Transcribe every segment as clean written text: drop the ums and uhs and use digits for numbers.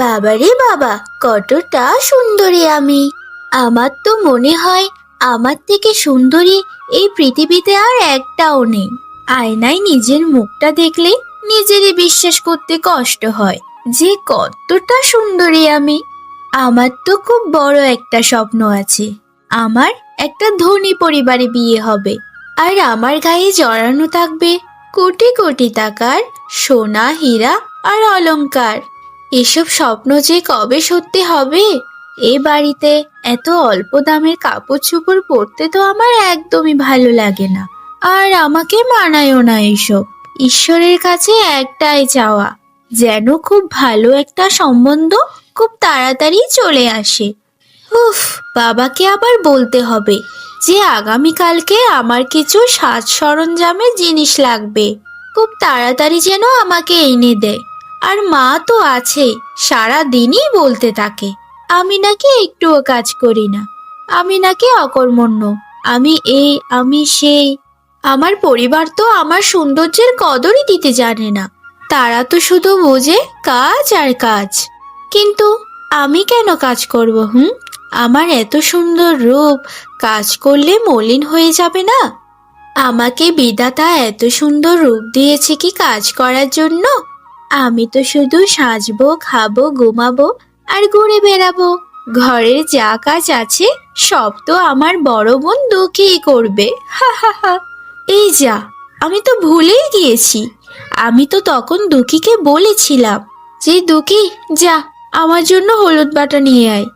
বাবারে বাবা, কতটা সুন্দরী আমি! আমার তো মনে হয় আমার থেকে সুন্দরী এই পৃথিবীতে আর একটাও নেই। আয়নায় নিজের মুখটা দেখলে নিজেরই বিশ্বাস করতে কষ্ট হয় যে কতটা সুন্দরী আমি। আমার তো খুব বড় একটা স্বপ্ন আছে। আমার একটা ধনী পরিবারে বিয়ে হবে, আর আমার গায়ে জড়ানো থাকবে কোটি কোটি টাকার সোনা, হীরা আর অলংকার। এসব স্বপ্ন যে কবে সত্যি হবে! এ বাড়িতে এত অল্প দামের কাপড় চোপড় পরতে তো আমার একদমই ভালো লাগে না, আর আমাকে মানায়ও না এসব। ঈশ্বরের কাছে একটাই চাওয়া, যেন খুব ভালো একটা সম্বন্ধ খুব তাড়াতাড়ি চলে আসে। উফ, বাবাকে আবার বলতে হবে যে আগামীকালকে আমার কিছু সাজ সরঞ্জামের জিনিস লাগবে, খুব তাড়াতাড়ি যেন আমাকে এনে দেয়। আর মা তো আছে, সারা দিনই বলতে থাকে আমি নাকি একটুও কাজ করি না, আমি নাকি অকর্মণ্য, আমি এই আমি সেই। আমার পরিবার তো আমার সৌন্দর্যের কদরই দিতে জানে না, তারা তো শুধু বোঝে কাজ আর কাজ। কিন্তু আমি কেন কাজ করব? আমার এত সুন্দর রূপ কাজ করলে মলিন হয়ে যাবে না? আমাকে বিধাতা এত সুন্দর রূপ দিয়েছে কি কাজ করার জন্য? আমি তো শুধু সাজবো, খাবো, ঘুমাবো আর ঘুরে বেড়াবো। ঘরের যা কাজ আছে সব তো আমার বড় বোন দুঃখী করবে। হা হা হা। এই যা, আমি তো ভুলেই গিয়েছি। আমি তো তখন দুঃখীকে বলেছিলাম যে দুঃখী, যা আমার জন্য হলুদ বাটা নিয়ে আয়।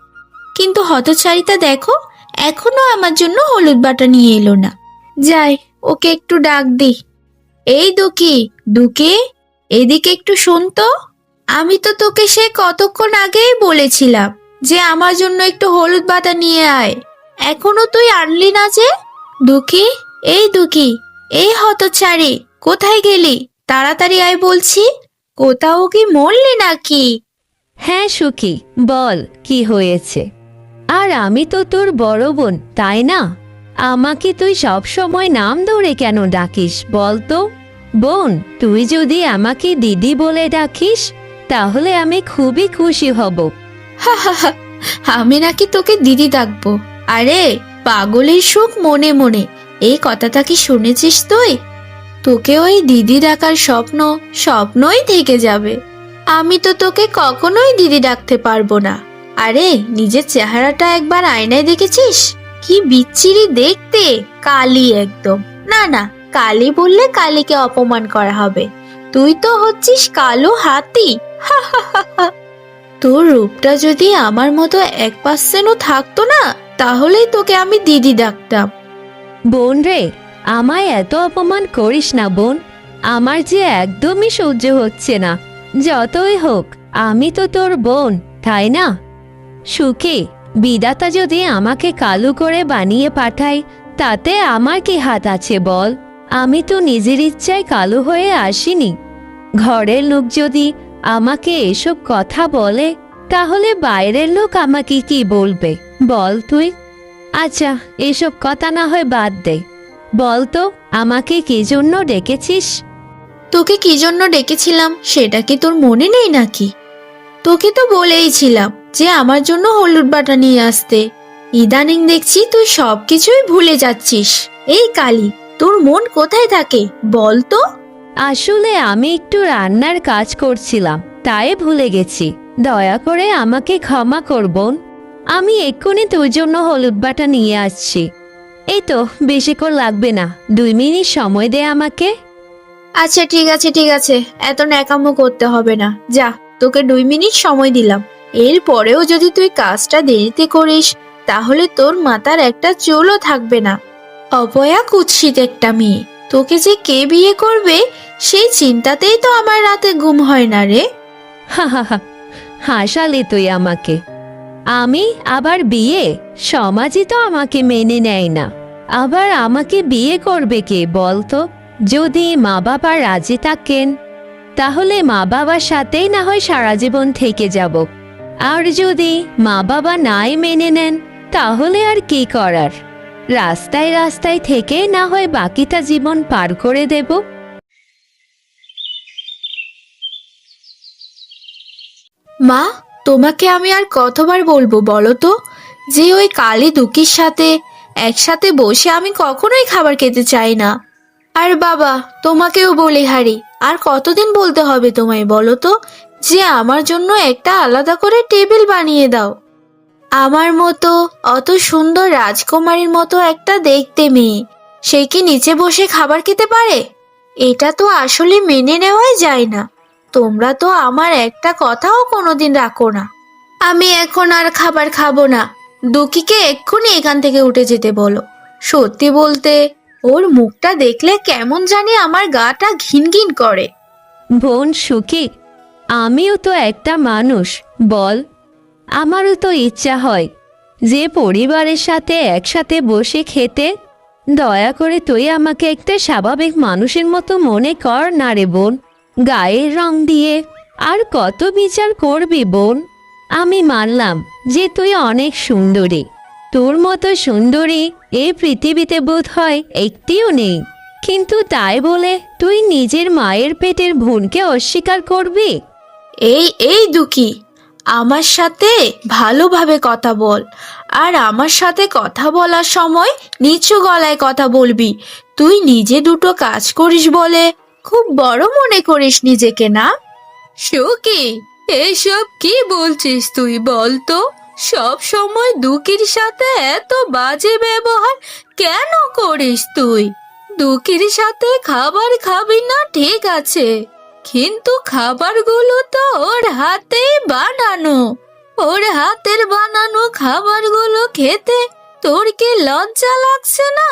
কিন্তু হতচারিতা দেখো, এখনো আমার জন্য হলুদ বাটা নিয়ে এলো না। যাই, ওকে একটু ডাক দি। এই দুঃখী, দুঃখী, এদিকে একটু শোন তো। আমি তো তোকে সে কতক্ষণ আগেই বলেছিলাম যে আমার জন্য একটু হলুদ বাটা নিয়ে আয়, এখনো তুই আনলি না যে? দুঃখী, এই দুঃখী, এই হতচারী, কোথায় গেলি? তাড়াতাড়ি আয় বলছি। কোথাও কি মরলি নাকি? হ্যাঁ সুখী, বল কি হয়েছে? আর আমি তো তোর বড় বোন, তাই না? আমাকে তুই সব সময় নাম ধরে কেন ডাকিস বল তো? বোন, তুই যদি আমাকে দিদি বলে ডাকিস তাহলে আমি খুবই খুশি হব। হা হা হা, আমি নাকি তোকে দিদি ডাকবো? আরে পাগলের সুখ মনে মনে, এই কথাটা কি শুনেছিস তুই? তোকে ওই দিদি ডাকার স্বপ্ন স্বপ্নই থেকে যাবে। আমি তো তোকে কখনোই দিদি ডাকতে পারবো না। আরে নিজের চেহারাটা একবার আয়নায় দেখেছিস? কি বিচ্ছিরি দেখতে, কালি একদম। না না, কালি বললে কালিকে অপমান করা হবে। তুই তো হচ্ছিস কালো হাতি। হা হা হা হা। তোর রূপটা যদি আমার মতো 1% থাকতো না, তাহলেই তোকে আমি দিদি ডাকতাম। বোন রে, আমায় এত অপমান করিস না বোন, আমার যে একদমই সহ্য হচ্ছে না। যতই হোক আমি তো তোর বোন, তাই না? সুখী, বিধাতা যদি আমাকে কালো করে বানিয়ে পাঠায় তাতে আমার কি হাত আছে বল? আমি তো নিজের ইচ্ছায় কালো হয়ে আসিনি। ঘরের লোক যদি আমাকে এসব কথা বলে তাহলে বাইরের লোক আমাকে কি বলবে বল তুই? আচ্ছা, এসব কথা না হয় বাদ দে, বল তো আমাকে কি জন্য ডেকেছিস? তোকে কি জন্য ডেকেছিলাম সেটা কি তোর মনে নেই নাকি? তোকে তো বলেইছিলাম যে আমার জন্য হলুদ বাটা নিয়ে আসতে। ইদানিং দেখছি তুই সবকিছুই ভুলে যাচ্ছিস। এই কালি, তোর মন কোথায় থাকে বল তো? আসলে আমি একটু রান্নার কাজ করছিলাম, তাই ভুলে গেছি। দয়া করে আমাকে ক্ষমা করবেন। আমি এক্ষুনি তোর জন্য হলুদ বাটা নিয়ে আসছি। এই তো, বেশিক্ষণ লাগবে না, 2 মিনিট সময় দে আমাকে। আচ্ছা ঠিক আছে ঠিক আছে, এত ন্যাকামো করতে হবে না। যা, তোকে 2 মিনিট সময় দিলাম। এর পরেও যদি তুই কাজটা দেরিতে করিস তাহলে তোর মাথার একটা চুলও থাকবে না। অপয়া কুৎসিত একটা মেয়ে, তোকে যে কে বিয়ে করবে সেই চিন্তাতেই তো আমার রাতে ঘুম হয় না রে। হা হা হা, হাসালি তুই আমাকে। আমি আবার বিয়ে? সমাজই তো আমাকে মেনে নেয় না। আবার আমাকে বিয়ে করবে কে বলতো? যদি মা বাবা রাজি থাকেন তাহলে মা বাবার সাথেই না হয় সারা জীবন থেকে যাব। আর যদি মা বাবা নাই মেনে নেন তাহলে আর কি করার? রাস্তায় রাস্তায় থেকে না হয় বাকিটা জীবন পার করে দেব। মা, তোমাকে আমি আর কতবার বলবো বলো তো, যে ওই কালী দুঃখীর সাথে একসাথে বসে আমি কখনোই খাবার খেতে চাই না। আর বাবা, তোমাকেও বলি হারি, আর কতদিন বলতে হবে তোমায় বলো তো, যে আমার জন্য একটা আলাদা করে টেবিল বানিয়ে দাও। আমার মতো অত সুন্দর রাজকুমারীর মতো একটা দেখতে মেয়ে, সে কি নিচে বসে খাবার খেতে পারে? এটা তো আসলে মেনে নেওয়াই যায় না। তোমরা তো আমার একটা কথাও কোনোদিন রাখো না। আমি এখন আর খাবার খাবো না। দুঃখীকে এক্ষুনি এখান থেকে উঠে যেতে বলো। সত্যি বলতে, ওর মুখটা দেখলে কেমন জানি আমার গাটা ঘিন ঘিন করে। বোন সুখী, আমিও তো একটা মানুষ, বল। আমারও তো ইচ্ছা হয় যে পরিবারের সাথে একসাথে বসে খেতে। দয়া করে তুই আমাকে একটা স্বাভাবিক মানুষের মতো মনে কর না রে বোন। গায়ের রং দিয়ে আর কত বিচার করবি বোন? আমি মানলাম যে তুই অনেক সুন্দরী, তোর মতো সুন্দরী এই পৃথিবীতে বোধ হয় একটিও নেই, কিন্তু তাই বলে তুই নিজের মায়ের পেটের বোনকে অস্বীকার করবি? এই দুঃখী, আমার সাথে ভালোভাবে কথা বল। আর আমার সাথে কথা বলার সময় নিচু গলায় কথা বলবি। তুই নিজে দুটো কাজ করিস বলে খুব বড় মনে করিস নিজেকে, না? সুখী, এসব কি বলছিস তুই বল তো? সব সময় দুঃখীর সাথে এত বাজে ব্যবহার কেন করিস তুই? দুঃখীর সাথে খাবার খাবি না ঠিক আছে, কিন্তু খাবারগুলো তো ওর হাতেই বানানো। ওর হাতের বানানো খাবারগুলো খেতে তোর কি লজ্জা লাগছে না?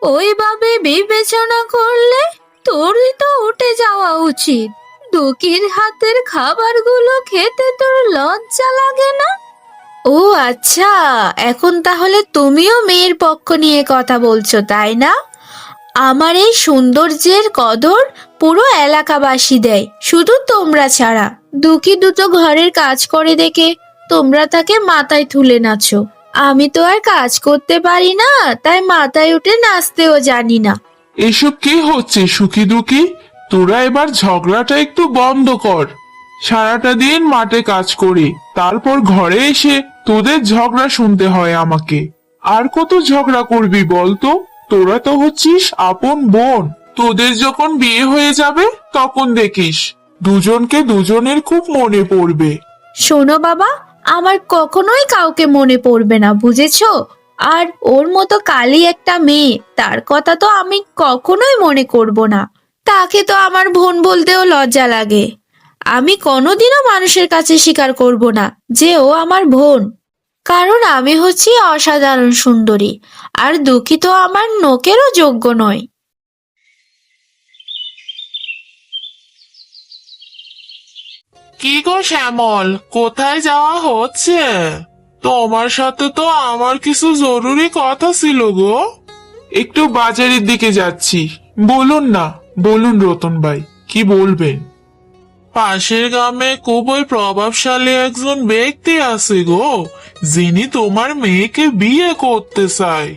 ওইভাবে বিবেচনা করলে তোরই তো উঠে যাওয়া উচিত। দুঃখীর হাতের খাবারগুলো খেতে তোর লজ্জা লাগে না? ও আচ্ছা, এখন তাহলে তুমিও মেয়ের পক্ষ নিয়ে কথা বলছো, তাই না? আমার এই সৌন্দর্যের কদর পুরো এলাকাবাসী দেয়, শুধু তোমরা ছাড়া। দুঃখী দুটো ঘরের কাজ করে দেখে তোমরা তাকে মাথায় তুলে নাচো। আমি তো আর কাজ করতে পারি না, তাই মাথায় উঠে নাচতেও জানি না। এসব কি হচ্ছে সুখী দুঃখী? তোরা এবার ঝগড়াটা একটু বন্ধ কর। সারাটা দিন মাঠে কাজ করি, তারপর ঘরে এসে তোদের ঝগড়া শুনতে হয় আমাকে। আর কত ঝগড়া করবি বলতো? তোরা তো হচ্ছিস আপন বোন। তোদের যখন বিয়ে হয়ে যাবে তখন দেখিস দুজনকে দুজনের খুব মনে পড়বে। শোনো বাবা, আমার কখনোই কাউকে মনে পড়বে না, বুঝেছো? আর ওর মতো কালী একটা মেয়ে, তার কথা তো আমি কখনোই মনে করব না। তাকে তো আমার বোন বলতেও লজ্জা লাগে। আমি কোনোদিনও মানুষের কাছে স্বীকার করব না যে ও আমার বোন, কারণ আমি হচ্ছি অসাধারণ সুন্দরী, আর দুঃখী তো আমার নোকেরও যোগ্য নয়। কি গো শ্যামল, কোথায় যাওয়া হচ্ছে? তোমার সাথে তো আমার কিছু জরুরি কথা ছিল গো। একটু বাজারের দিকে যাচ্ছি। বলুন না, বলুন রতন ভাই, কি বলবেন? পাশের গ্রামে খুবই প্রভাবশালী একজন ব্যক্তি আছে গো, যিনি তোমার মেয়েকে বিয়ে করতে চায়।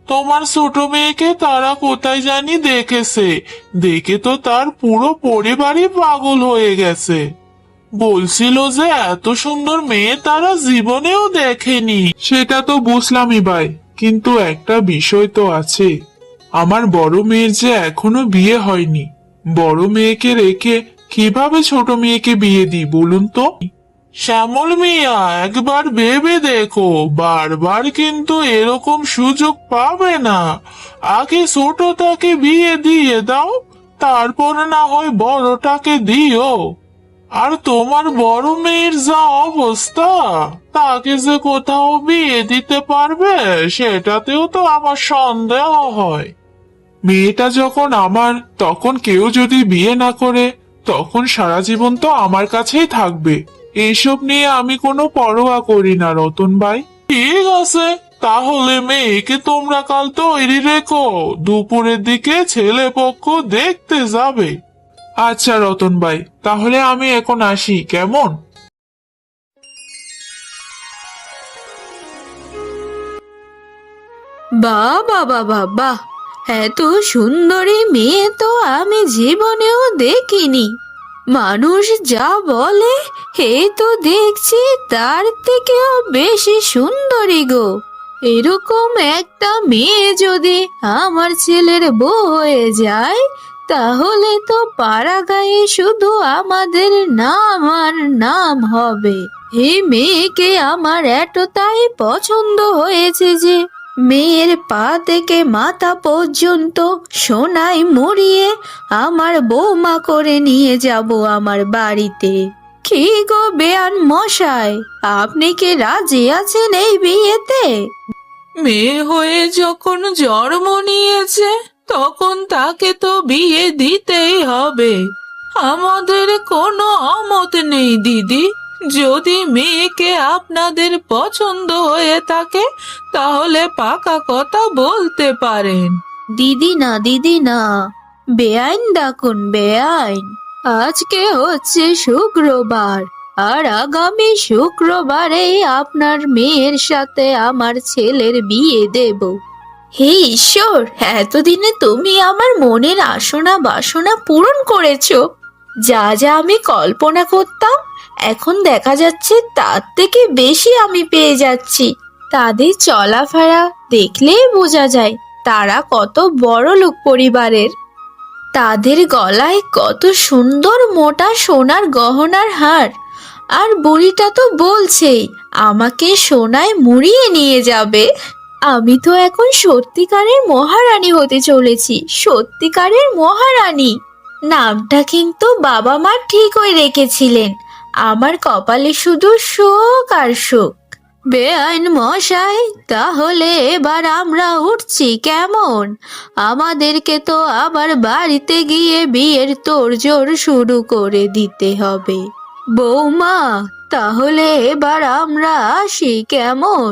তোমার ছোট মেয়েকে তারা কোথায় জানি দেখেছে, দেখে তো তার পুরো পরিবারই পাগল হয়ে গেছে। বলছিল যে এত সুন্দর মেয়ে তারা জীবনেও দেখেনি। সেটা তো বুঝলামই ভাই, কিন্তু একটা বিষয় তো আছে। আমার বড় মেয়ের যে এখনো বিয়ে হয়নি, বড় মেয়েকে রেখে কিভাবে ছোট মেয়েকে বিয়ে দিই বলুন তো? শ্যামল মিয়া, একবার ভেবে দেখো, বারবার কিন্তু এরকম সুযোগ পাবে না। আগে ছোটটাকে বিয়ে দিয়ে দাও, তারপর না হয় বড়টাকে দিও। আর তোমার বড় মেয়ের যা অবস্থা, তাকে যে কোথাও বিয়ে দিতে পারবে সেটাতেও তো আমার সন্দেহ হয়। মেয়েটা যখন আমার, তখন কেউ যদি বিয়ে না করে তখন সারা জীবন তো আমার কাছেই থাকবে। এইসব নিয়ে আমি কোনো পরোয়া করি না রতন ভাই। ঠিক আছে, তাহলে মেয়েকে তোমরা কাল তৈরি রেখো, দুপুরের দিকে ছেলে পক্ষ দেখতে যাবে। আচ্ছা রতন ভাই, তাহলে আমি এখন আসি, কেমন? বাহ বাবা বাবা, এত সুন্দরী মেয়ে তো আমি জীবনেও দেখিনি। মানুষ যা বলে এ তো দেখছি তার থেকেও বেশি সুন্দরী গো। এরকম একটা মেয়ে যদি আমার ছেলের বউ হয়ে যায় তাহলে তো পাড়া গায়ে শুধু আমাদের নাম আর নাম হবে। এই মেয়েকে আমার এতটাই পছন্দ হয়েছে যে মেয়ের পা থেকে মাথা পর্যন্ত সোনায় মুড়িয়ে আমার বৌমা করে নিয়ে যাব আমার বাড়িতে। কি গো বেয়ান মশাই, আপনি কি রাজি আছেন এই বিয়েতে? মেয়ে হয়ে যখন জন্ম নিয়েছে তখন তাকে তো বিয়ে দিতেই হবে। আমাদের কোনো অমত নেই দিদি। যদি মেয়েকে আপনাদের পছন্দ হয়ে থাকে তাহলে পাকা কথা বলতে পারেন। দিদি না, বেআইন ডাকুন বেআইন। আজকে হচ্ছে শুক্রবার, আর আগামী শুক্রবারেই আপনার মেয়ের সাথে আমার ছেলের বিয়ে দেব। হে ঈশ্বর, এতদিনে তুমি আমার মনের আশনা বাসনা পূরণ করেছো। যা যা আমি কল্পনা করতাম এখন দেখা যাচ্ছে তার থেকে বেশি আমি পেয়ে যাচ্ছি। তাদের চলাফেরা দেখলেই বোঝা যায় তারা কত বড় লোক পরিবারের। তাদের গলায় কত সুন্দর মোটা সোনার গহনার হার, আর বুড়িটা তো বলছেই আমাকে সোনায় মুড়িয়ে নিয়ে যাবে। আমি তো এখন সত্যিকারের মহারানী হতে চলেছি, সত্যিকারের মহারানী। নামটা কিন্তু বাবা মা ঠিকই রেখেছিলেন। আমার কপালে শুধু শোক আর শোক। বেআইন মশাই, তাহলে এবার আমরা উঠছি কেমন? আমাদেরকে তো আবার বাড়িতে গিয়ে বিয়ের তোড়জোড় শুরু করে দিতে হবে। বৌমা, তাহলে এবার আমরা আসি কেমন?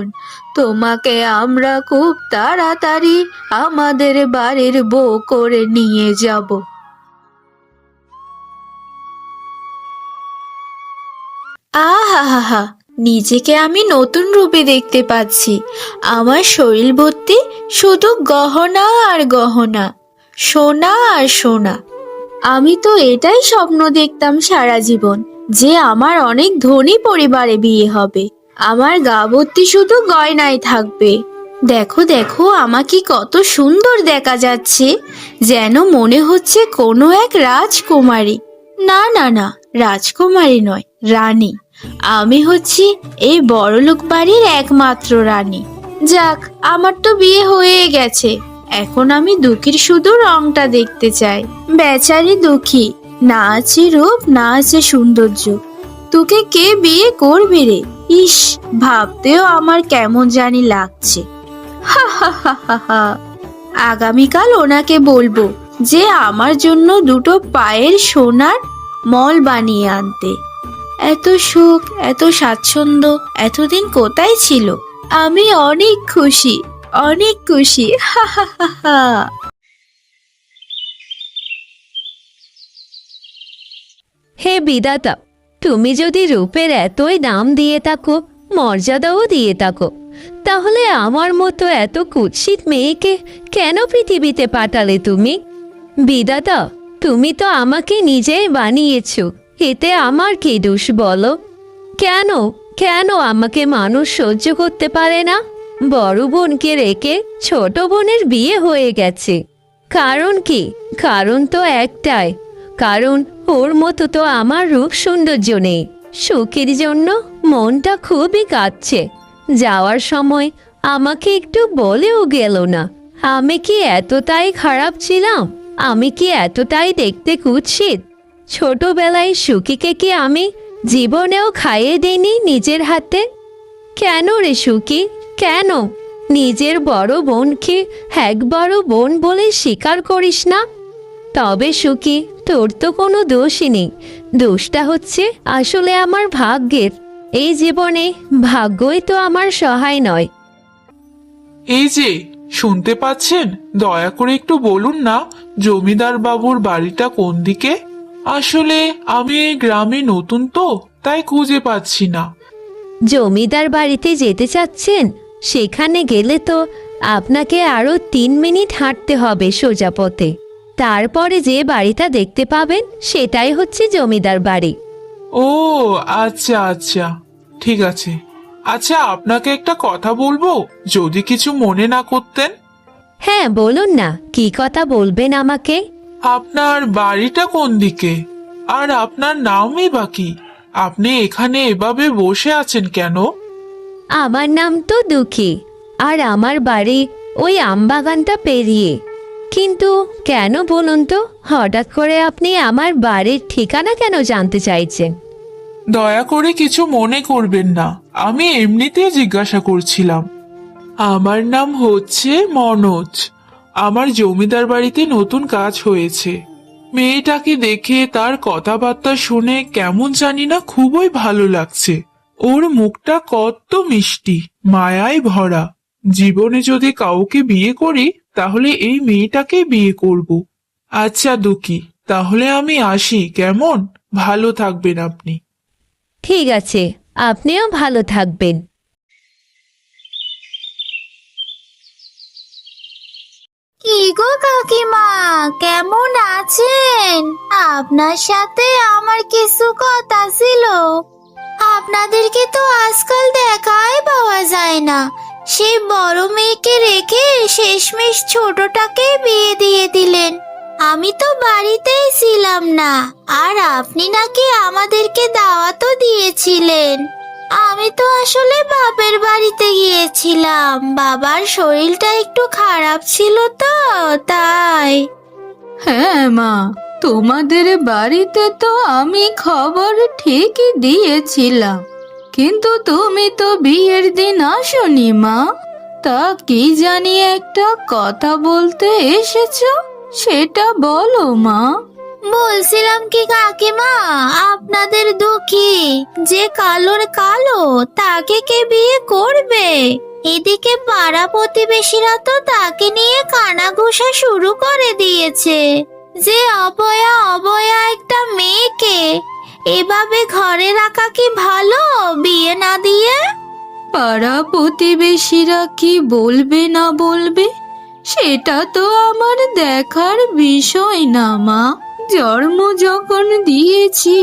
তোমাকে আমরা খুব তাড়াতাড়ি আমাদের বাড়ির বউ করে নিয়ে যাব। আহা, নিজেকে আমি নতুন রূপে দেখতে পাচ্ছি। আমার শরীর ভর্তি শুধু গহনা আর গহনা, সোনা আর সোনা। আমি তো এটাই স্বপ্ন দেখতাম সারা জীবন, যে আমার অনেক ধনী পরিবারে বিয়ে হবে, আমার গা ভর্তি শুধু গয়নাই থাকবে। দেখো দেখো আমাকে কত সুন্দর দেখা যাচ্ছে, যেন মনে হচ্ছে কোনো এক রাজকুমারী। না না না, রাজকুমারী নয়, রানী। আমি হচ্ছি এই বড়লোক বাড়ির একমাত্র রানী। যাক, আমার তো বিয়ে হয়ে গেছে, এখন আমি দুঃখীর শুধু রংটা দেখতে চাই। বেচারি দুঃখী, না আছে রূপ না আছে সৌন্দর্য, তোকে কে বিয়ে করবে রে? ইস, ভাবতেও আমার কেমন জানি লাগছে। হা হা হা হা হা। আগামীকাল ওনাকে বলবো যে আমার জন্য দুটো পায়ের সোনার মল বানিয়ে আনতে। এত সুখ, এত স্বাচ্ছন্দ্য এতদিন কোথায় ছিল? আমি অনেক খুশি, অনেক খুশি। হা হা হা হা। হে বিধাতা, তুমি যদি রূপের এতই দাম দিয়ে থাকো, মর্যাদাও দিয়ে থাকো, তাহলে আমার মতো এত কুৎসিত মেয়েকে কেন পৃথিবীতে পাঠালে তুমি? বিধাতা, তুমি তো আমাকে নিজেই বানিয়েছো, এতে আমার কি দোষ বলো? কেন কেন আমাকে মানুষ সহ্য করতে পারে না? বড় বোনকে রেখে ছোট বোনের বিয়ে হয়ে গেছে। কারণ কি? কারণ তো একটাই, কারণ ওর মতো তো আমার রূপ সৌন্দর্য নেই। সুখের জন্য মনটা খুবই কাঁদছে। যাওয়ার সময় আমাকে একটু বলেও গেল না। আমি কি এতটাই খারাপ ছিলাম? আমি কি এতটাই দেখতে কুৎসিত? ছোটবেলায় সুখীকে কি আমি জীবনেও খাইয়ে দিইনি নিজের হাতে? কেন রে সুখী, কেন নিজের বড় বোনকে একবারও বোন বলে স্বীকার করিস না? তবে সুখী, তোর তো কোনো দোষই নেই। দোষটা হচ্ছে আসলে আমার ভাগ্যের। এই জীবনে ভাগ্যই তো আমার সহায় নয়। এই যে শুনতে পাচ্ছেন, দয়া করে একটু বলুন না জমিদার বাবুর বাড়িটা কোন দিকে? আসলে আমি এই গ্রামে নতুন তো, তাই খুঁজে পাচ্ছি না। জমিদার বাড়িতে যেতে চাচ্ছেন? সেখানে গেলে তো আপনাকে আরো 3 মিনিট হাঁটতে হবে সোজা পথে। তারপরে যে বাড়িটা দেখতে পাবেন সেটাই হচ্ছে জমিদার বাড়ি। ও আচ্ছা আচ্ছা, ঠিক আছে। আচ্ছা, আপনাকে একটা কথা বলবো, যদি কিছু মনে না করতেন। হ্যাঁ বলুন না, কি কথা বলবেন আমাকে? আপনার বাড়িটা কোন দিকে? আর আপনার নামই বা কি? আপনি এখানে এভাবে বসে আছেন কেন? আমার নাম তো দুঃখী, আর আমার বাড়ি ওই আমবাগানটা পেরিয়ে। কিন্তু কেন বলুন তো, হঠাৎ করে আপনি আমার বাড়ির ঠিকানা কেন জানতে চাইছেন? দয়া করে কিছু মনে করবেন না, আমি এমনিতেই জিজ্ঞাসা করছিলাম। আমার নাম হচ্ছে মনোজ। আমার জমিদার বাড়িতে নতুন কাজ হয়েছে। মেয়েটাকে দেখে, তার কথাবার্তা শুনে কেমন জানি না খুবই ভালো লাগছে। ওর মুখটা কত মিষ্টি, মায়ায় ভরা। জীবনে যদি কাউকে বিয়ে করি তাহলে এই মেয়েটাকে বিয়ে করব। আচ্ছা দুঃখী, তাহলে আমি আসি, কেমন? ভালো থাকবেন আপনি। ঠিক আছে, আপনিও ভালো থাকবেন। কি গো কাকিমা, কেমন আছেন? আপনার সাথে আমার কিছু কথা ছিল। আপনাদেরকে তো আজকাল দেখাই পাওয়া যায় না। সেই বড় মেয়েকে রেখে শেষমেশ ছোটটাকে বিয়ে দিয়ে দিলেন। আমি তো বাড়িতেই ছিলাম না, আর আপনি নাকি আমাদেরকে দাওয়াতও দিয়েছিলেন। আমি তো আসলে বাপের বাড়িতে গিয়েছিলাম, বাবার শরীরটা একটু খারাপ ছিল তো, তাই। হ্যাঁ মা, তোমাদের বাড়িতে তো আমি খবর ঠিকই দিয়েছিলাম, কিন্তু তুমি তো বিয়ের দিন আসোনি মা। তা কি জানি একটা কথা বলতে এসেছো, সেটা বলো মা। বলছিলাম কি কাকিমা, আপনাদের দুঃখী যে কালোর কালো, তাকে কে বিয়ে করবে? এদিকে পাড়া প্রতিবেশীরা তো তাকে নিয়ে কানাঘুষা শুরু করে দিয়েছে যে অবয়া অবয়া একটা মেয়েকে এভাবে ঘরে রাখা কি ভালো, বিয়ে না দিয়ে? পাড়া প্রতিবেশীরা কি বলবে না বলবে, সেটা তো আমার দেখার বিষয় না মা। জন্ম যখন দিয়েছি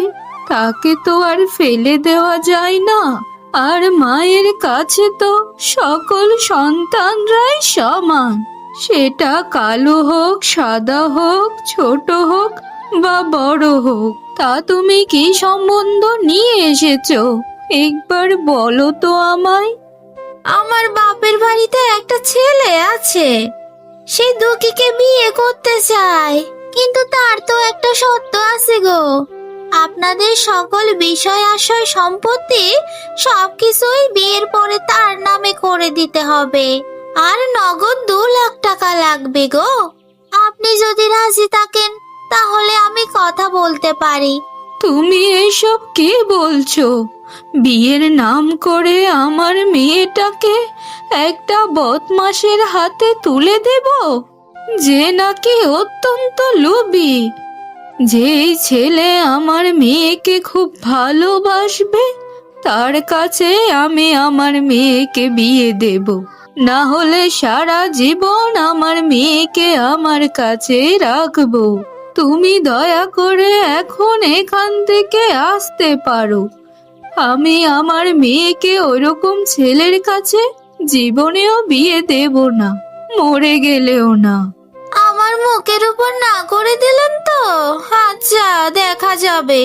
তাকে তো আর ফেলে দেওয়া যায় না। আর মায়ের কাছে তো সকল সন্তানরাই সমান, সেটা কালো হোক, সাদা হোক, ছোট হোক বা বড় হোক। তা তুমি কি সম্বন্ধ নিয়ে এসেছো, একবার বলো তো আমায়। আমার বাপের বাড়িতে একটা ছেলে আছে, সে দুঃখীকে বিয়ে করতে চায়, কিন্তু তার তো একটা শর্ত আছে গো। আপনাদের সকল বিষয় আশয় সম্পত্তি সবকিছুই বিয়ের পরে তার নামে করে দিতে হবে, আর নগদ 2 লাখ টাকা লাগবে গো। আপনি যদি রাজি থাকেন তাহলে আমি কথা বলতে পারি। তুমি এসব কি বলছো? বিয়ের নাম করে আমার মেয়েটাকে একটা বদমাশের হাতে তুলে দেব, যে নাকি অত্যন্ত লোভী। যেই ছেলে আমার মেয়েকে খুব ভালোবাসবে তার কাছে আমি আমার মেয়েকে বিয়ে দেব, না হলে সারা জীবন আমার মেয়েকে আমার কাছে রাখবো। তুমি দয়া করে এখন এখান থেকে আসতে পারো। আমি আমার মেয়েকে ওইরকম ছেলের কাছে জীবনেও বিয়ে দেব না, মরে গেলেও না। আমার মুখের উপর না করে দিলেন তো? আচ্ছা, দেখা যাবে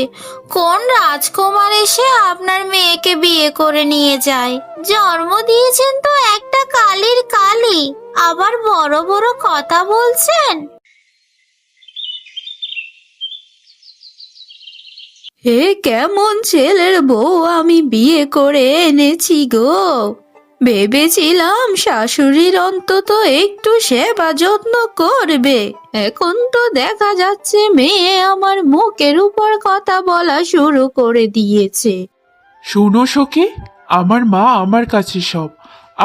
কোন রাজকুমার এসে আপনার মেয়েকে বিয়ে করে নিয়ে যায়। জন্ম দিয়েছেন তো একটা কালির কালি, আবার বড় বড় কথা বলছেন। হে কেমন ছেলের বউ আমি বিয়ে করে এনেছি গো। ভেবেছিলাম শাশুড়ির অন্তত একটু সেবা যত্ন করবে, এখন তো দেখা যাচ্ছে মেয়ে আমার মুখের উপর কথা বলা শুরু করে দিয়েছে। শোনো সখী, আমার মা আমার কাছে সব।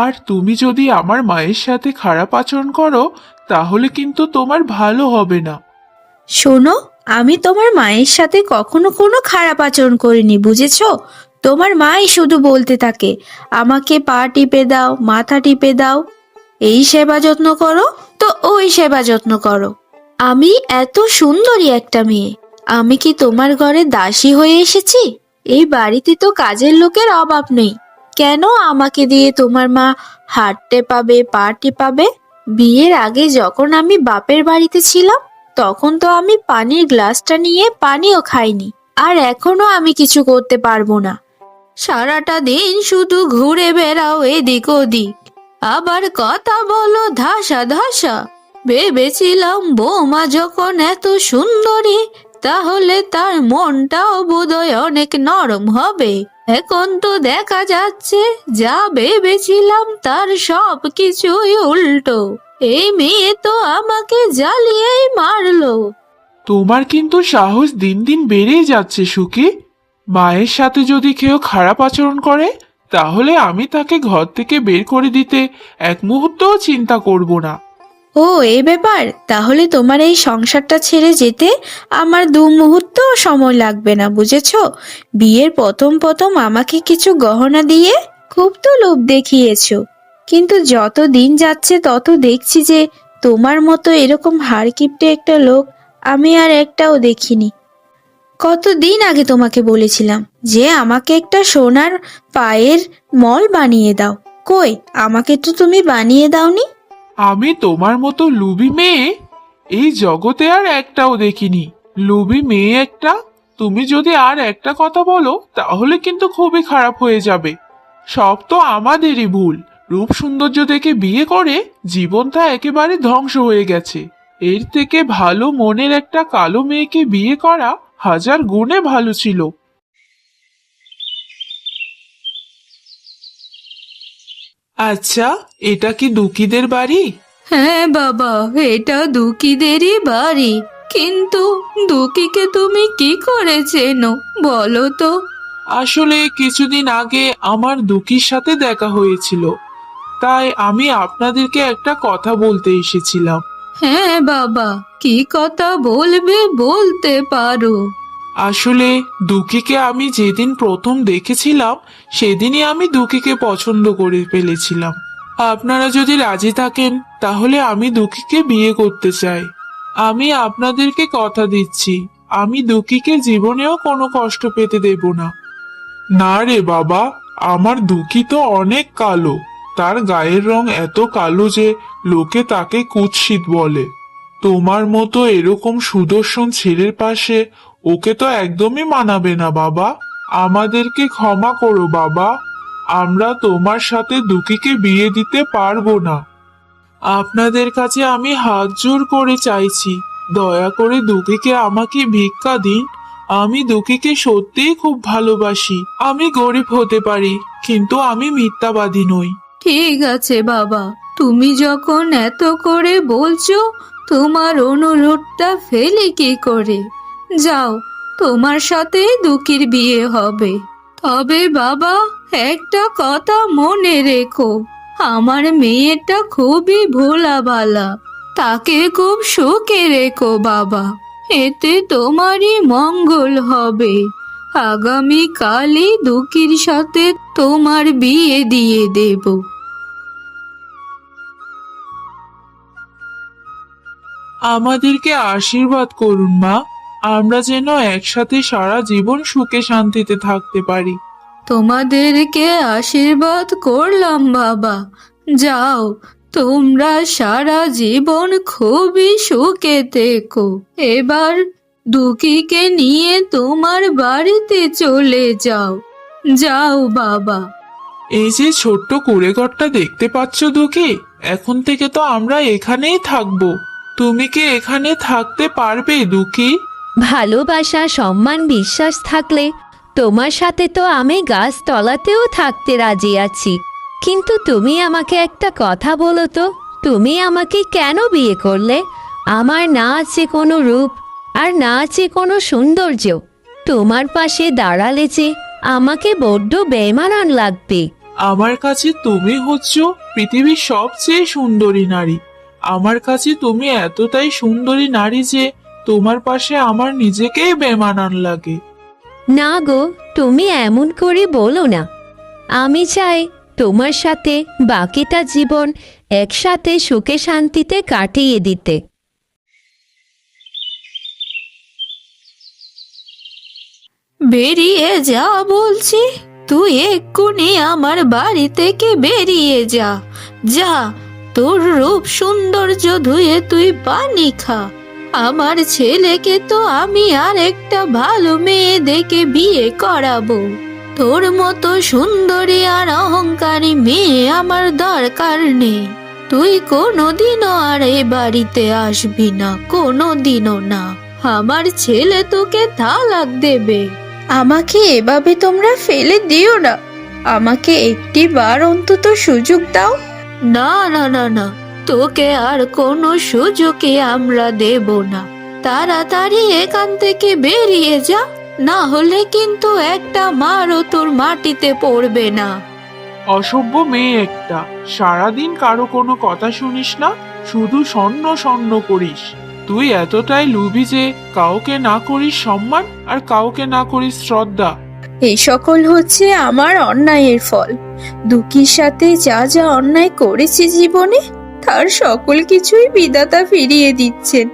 আর তুমি যদি আমার মায়ের সাথে খারাপ আচরণ করো তাহলে কিন্তু তোমার ভালো হবে না। শোনো, আমি তোমার মায়ের সাথে কখনো কোনো খারাপ আচরণ করিনি, বুঝেছো? তোমার মাই শুধু বলতে থাকে আমাকে পা টিপে দাও, মাথা টিপে দাও, এই সেবা যত্ন করো, তো ওই সেবা যত্ন করো। আমি এত সুন্দরী একটা মেয়ে, আমি কি তোমার ঘরে দাসী হয়ে এসেছি? এই বাড়িতে তো কাজের লোকের অভাব নেই, কেন আমাকে দিয়ে তোমার মা হাত টেপাবে, পা টেপাবে? বিয়ের আগে যখন আমি বাপের বাড়িতে ছিলাম, তখন তো আমি পানির গ্লাসটা নিয়ে পানিও খাইনি, আর এখনো আমি কিছু করতে পারবো না। সারাটা দিন শুধু ঘুরে বেড়াও এদিক ওদিক, আবার কথা বলো ধাসা ধাসা। ভেবেছিলাম বৌমা যখন এত সুন্দরী, তাহলে তার মনটাও বোধহয় অনেক নরম হবে। এখন তো দেখা যাচ্ছে যা ভেবেছিলাম তার সব কিছুই উল্টো। এই মেয়ে তো আমাকে জ্বালিয়েই মারলো। তোমার কিন্তু সাহস দিন দিন বেড়েই যাচ্ছে সুখী। মায়ের সাথে যদি কেউ খারাপ আচরণ করে, তাহলে আমি তাকে ঘর থেকে বের করে দিতে এক মুহূর্তও চিন্তা করব না। ও এই ব্যাপার, তাহলে তোমার এই সংসারটা ছেড়ে যেতে আমার দু মুহূর্ত সময় লাগবে না, বুঝেছো? বিয়ের প্রথম প্রথম আমাকে কিছু গহনা দিয়ে খুব তো লোভ দেখিয়েছো, কিন্তু যত দিন যাচ্ছে তত দেখছি যে তোমার মতো এরকম হাড়কিপ্টে একটা লোক আমি আর একটাও দেখিনি। কতদিন আগে তোমাকে বলেছিলাম যে আমাকে একটা সোনার পায়ের মল বানিয়ে দাও, কই আমাকে তো তুমি বানিয়ে দাওনি। আমি তোমার মতো লুবি মেয়ে এই জগতে আর একটাও দেখিনি। লুবি মেয়ে একটা। তুমি যদি আর একটা কথা বলো, তাহলে কিন্তু খুবই খারাপ হয়ে যাবে। সব তো আমাদেরই ভুল। রূপ সৌন্দর্য দেখে বিয়ে করে জীবনটা একেবারে ধ্বংস হয়ে গেছে। এর থেকে ভালো মনের একটা কালো মেয়েকে বিয়ে করা হাজার গুণে ভালো ছিল। আচ্ছা, এটা কি দুঃখীদের বাড়ি? হ্যাঁ বাবা, এটা দুঃখীদেরই বাড়ি। কিন্তু দুঃখীকে তুমি কি করে চেনো বলো তো? আসলে কিছুদিন আগে আমার দুঃখীর সাথে দেখা হয়েছিল, তাই আমি আপনাদেরকে একটা কথা বলতে এসেছিলাম। হ্যাঁ বাবা, কি কথা বলবে বলতে পারো। আসলে দুঃখীকে আমি যেদিন প্রথম দেখেছিলাম, সেদিনই আমি দুঃখীকে পছন্দ করে ফেলেছিলাম। আপনারা যদি রাজি থাকেন, তাহলে আমি দুঃখীকে বিয়ে করতে চাই। আমি আপনাদেরকে কথা দিচ্ছি, আমি দুঃখীকে জীবনেও কোনো কষ্ট পেতে দেব না। না রে বাবা, আমার দুঃখী তো অনেক কালো। তার গায়ের রং এত কালো যে লোকে তাকে কুৎসিত বলে। তোমার মতো এরকম সুদর্শন ছেলের পাশে ওকে তো একদমই মানাবে না বাবা। আমাদেরকে ক্ষমা করো বাবা, আমরা তোমার সাথে দুঃখীকে বিয়ে দিতে পারবো না। আপনাদের কাছে আমি হাত জোর করে চাইছি, দয়া করে দুঃখীকে আমাকে ভিক্ষা দিন। আমি দুঃখীকে সত্যিই খুব ভালোবাসি। আমি গরিব হতে পারি, কিন্তু আমি মিথ্যাবাদী নই। ঠিক আছে বাবা, তুমি যখন এত করে বলছো, তোমার অনুরোধটা ফেলে কি করে? যাও, তোমার সাথে দুঃখীর বিয়ে হবে। তবে বাবা, একটা কথা মনে রেখো, আমার মেয়েটা খুবই ভোলাভালা। তাকে খুব সুখে রেখো বাবা, এতে তোমারই মঙ্গল হবে। আগামী কালই দুঃখীর সাথে তোমার বিয়ে দিয়ে দেব। আমাদেরকে আশীর্বাদ করুন মা, আমরা যেন একসাথে সারা জীবন সুখে শান্তিতে থাকতে পারি। তোমাদেরকে আশীর্বাদ করলাম বাবা। যাও, তোমরা সারা জীবন খুবই সুখে থেকো। এবার দুঃখীকে নিয়ে তোমার বাড়িতে চলে যাও। যাও বাবা। এই যে ছোট্ট কুঁড়েঘরটা দেখতে পাচ্ছ দুঃখী, এখন থেকে তো আমরা এখানেই থাকবো। তুমি কি এখানে থাকতে পারবে দুঃখী? ভালোবাসা, সম্মান, বিশ্বাস থাকলে তোমার সাথে তো আমি গাছতলাতেও থাকতে রাজি আছি। কিন্তু তুমি আমাকে একটা কথা বলো তো, তুমি আমাকে কেন বিয়ে করলে? আমার না আছে কোনো রূপ, আর না আছে কোনো সৌন্দর্য। তোমার পাশে দাঁড়ালে যে আমাকে বড্ড বেমানান লাগবে। আমার কাছে তুমি হচ্ছ পৃথিবীর সবচেয়ে সুন্দরী নারী। আমার কাছে তুমি এতটাই সুন্দরী নারী যে তোমার পাশে আমার নিজেকেই বেমানান লাগে। না গো, তুমি এমন করে বলো না। আমি চাই তোমার সাথে বাকিটা জীবন একসাথে সুখে শান্তিতে কাটিয়ে দিতে। বেরিয়ে যা বলছি, তুই এক্ষুনি আমার বাড়ি থেকে বেরিয়ে যা। যা, তোর রূপ সৌন্দর্য ধুয়ে তুই পানি খা। আমার ছেলেকে তো আমি আর একটা ভালো মেয়ে দেখে বিয়ে করাবো। তোর মতো সুন্দরী আর অহংকারী মেয়ে আমার দরকার নেই। তুই কোনোদিনও আর এ বাড়িতে আসবি না, কোনোদিনও না। আমার ছেলে তোকে তালাক দেবে। আমাকে এভাবে তোমরা ফেলে দিও না, আমাকে একটি বার অন্তত সুযোগ দাও। না না না না, তোকে আর কোনো সুযোগই আমরা দেব না। তাড়াতাড়ি এখান থেকে বেরিয়ে যা, না হলে কিন্তু একটা মারও তোর মাটিতে পড়বে না। অসভ্য মেয়ে একটা, সারাদিন কারো কোনো কথা শুনিস না, শুধু স্বর্ণ স্বর্ণ করিস। তুই এতটাই লুবি যে কাউকে না করিস সম্মান আর কাউকে না করিস শ্রদ্ধা। এই সকল হচ্ছে আমার অন্যায়ের ফল। দুঃখীর সাথে যা যা অন্যায় করেছি জীবনে, তার সকল কিছুই বিধাতা ফিরিয়ে দিচ্ছেন।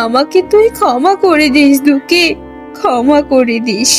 আমাকে তুই ক্ষমা করে দিস দুঃখী, ক্ষমা করে দিস।